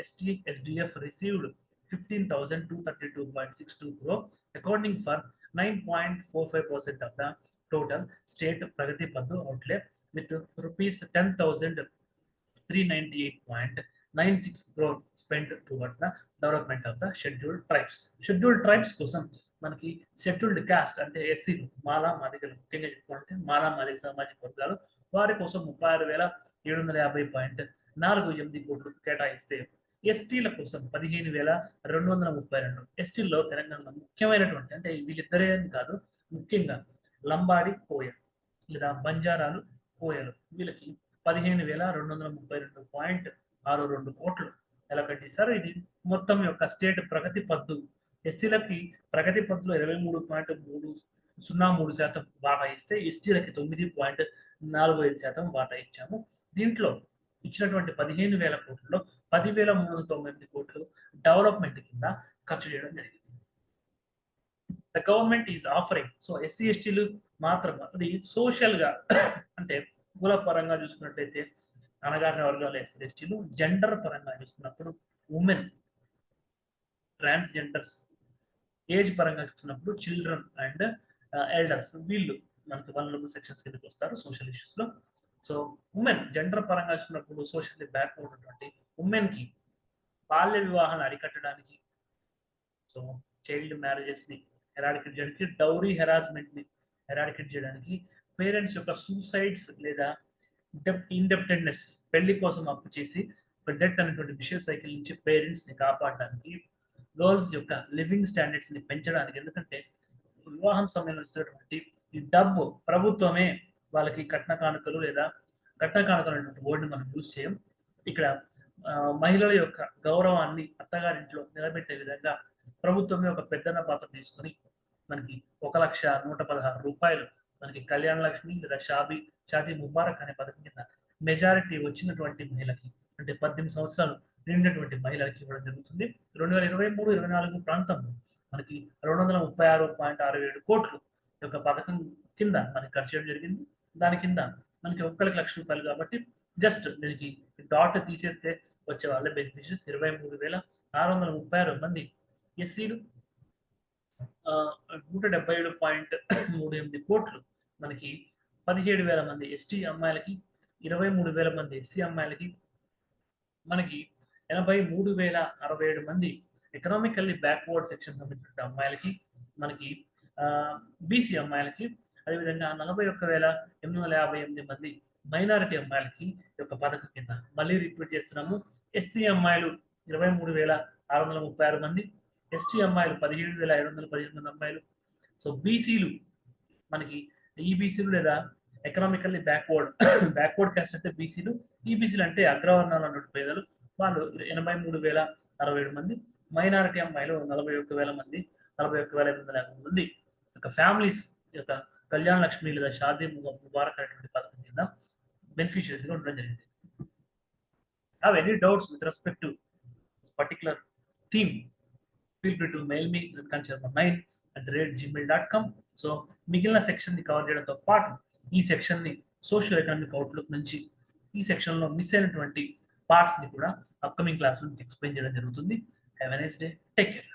Speaker 1: SDF received 15,232.62 crore accounting for 9.45% of the total state pragati paddu outlay with rupees 10,398.96 crore spent towards the development of the scheduled tribes. Scheduled tribes కోసం మనకి scheduled cost అంటే ఎస్సీలు, మాలా మాదిగలు ముఖ్యంగా చెప్పుకోవాలంటే మాలా మాదిగ సామాజిక వర్గాలు వారి కోసం 36,750.48 కోట్లు కేటాయిస్తే ఎస్టీల కోసం 15,232. ఎస్టీల్లో తెలంగాణలో ముఖ్యమైనటువంటి అంటే వీళ్ళిద్దరే అని కాదు, ముఖ్యంగా లంబాడి కోయ లేదా బంజారాలు కోయలు వీళ్ళకి 15,232.62 కోట్లు ఎలకట్ చేశారు. ఇది మొత్తం యొక్క స్టేట్ ప్రగతి పద్దు. ఎస్సీలకి ప్రగతి పద్దులో 23.303% వాటా ఇస్తే ఎస్టీలకి 9.45% వాటా ఇచ్చాము. దీంట్లో ఇచ్చినటువంటి 15,000 కోట్లలో 10,398 కోట్లు డెవలప్మెంట్ కింద ఖర్చు చేయడం జరిగింది. The government is offering, so SC ఎస్టీలు మాత్రం అది సోషల్ గా అంటే కుల పరంగా చూసుకున్నట్లయితే అణగారిన వర్గాల ఎస్సీ ఎస్టీలు, జెండర్ పరంగా చూసుకున్నప్పుడు ఉమెన్, ట్రాన్స్జెండర్స్, ఏజ్ పరంగా చూసుకున్నప్పుడు చిల్డ్రన్ అండ్ ఎల్డర్స్ వీళ్ళు మనకి వనరబుల్ సెక్షన్స్ కిందకి వస్తారు సోషల్ ఇష్యూస్ లో. సో ఉమెన్ జెండర్ పరంగా చూసినప్పుడు సోషల్లీ బ్యాక్వర్డ్ ఉన్నటువంటి ఉమెన్ కి బాల్య వివాహాన్ని అరికట్టడానికి, సో చైల్డ్ మ్యారేజెస్ ని ఎరాడికేట్ చేయడానికి, డౌరీ హెరాస్మెంట్ ని ఎరాడికేట్ చేయడానికి, పేరెంట్స్ యొక్క సూసైడ్స్ లేదా ఇండెప్టెడ్నెస్ పెళ్లి కోసం అప్పు చేసి ఒక డెట్ అనేటువంటి విషయ సైకిల్ నుంచి పేరెంట్స్ ని కాపాడడానికి, గర్ల్స్ యొక్క లివింగ్ స్టాండర్డ్స్ ని పెంచడానికి, ఎందుకంటే వివాహం సమయంలో ఇస్తున్నటువంటి ఈ డబ్బు ప్రభుత్వమే వాళ్ళకి కట్న కానుకలు లేదా కట్న కానుకలు అనేటువంటి వర్డ్ని మనం యూజ్ చేయం. ఇక్కడ మహిళల యొక్క గౌరవాన్ని అత్తగారింట్లో నిలబెట్టే విధంగా ప్రభుత్వమే ఒక పెద్దన్న పాత్ర తీసుకొని మనకి 1,116,000 రూపాయలు మనకి కళ్యాణ లక్ష్మి లేదా షాదీ ముబారక్ అనే పథకం కింద మెజారిటీ వచ్చినటువంటి మహిళకి అంటే 18 సంవత్సరాలు నిండినటువంటి మహిళలకి ఇవ్వడం జరుగుతుంది. 2023-24 ప్రాంతంలో మనకి 236.67 కోట్లు యొక్క పథకం కింద మనకి ఖర్చు చేయడం జరిగింది. దాని కింద మనకి 1,00,000 రూపాయలు కాబట్టి జస్ట్ దీనికి డాట్ తీసేస్తే వచ్చే వాళ్ళ బెనిఫిషియర్స్ 23,636 మంది ఎస్సీలు, 177.38 కోట్లు మనకి 17,000 మంది ఎస్టీ అమ్మాయిలకి, 23,000 మంది ఎస్సీ అమ్మాయిలకి, మనకి 83,067 మంది ఎకనామికల్లీ బ్యాక్వర్డ్ సెక్షన్ సంబంధించిన అమ్మాయిలకి, మనకి బీసీ అమ్మాయిలకి, అదేవిధంగా 41,858 మంది మైనారిటీ అమ్మాయిలకి యొక్క పథకం కింద మళ్ళీ రిపీట్ చేస్తున్నాము. ఎస్సీ అమ్మాయిలు 23,636 మంది, ఎస్టీ అమ్మాయిలు 17,517 మంది అమ్మాయిలు. సో బీసీలు మనకి ఈబీసీలు లేదా ఎకనామికల్లీ బ్యాక్వర్డ్ క్యాస్ట్ అంటే బీసీలు, ఈబీసీలు అంటే అగ్రవర్ణాలు అన్నట్టు పేదలు, వాళ్ళు 83,067 మంది, మైనారిటీ అమ్మాయిలు 41,000 మంది, 41,850 మంది యొక్క ఫ్యామిలీస్ యొక్క కళ్యాణ లక్ష్మి లేదా షాదీ ముబారక్ అనేటువంటి పథకం కింద బెనిఫిషియరీస్గా ఉండడం జరిగింది. Have any doubts with respect to this particular theme? Feel free to mail me at kancharma9@gmail.com. So మిగిలిన సెక్షన్ ని కవర్ చేయడంతో పాటు ఈ సెక్షన్ ని సోషల్ ఎకనామిక్ అవుట్లుక్ నుంచి ఈ సెక్షన్ లో మిస్ అయినటువంటి పార్ట్స్ ని కూడా అప్కమింగ్ క్లాస్ నుంచి ఎక్స్ప్లెయిన్ చేయడం జరుగుతుంది. Have a nice day, take care.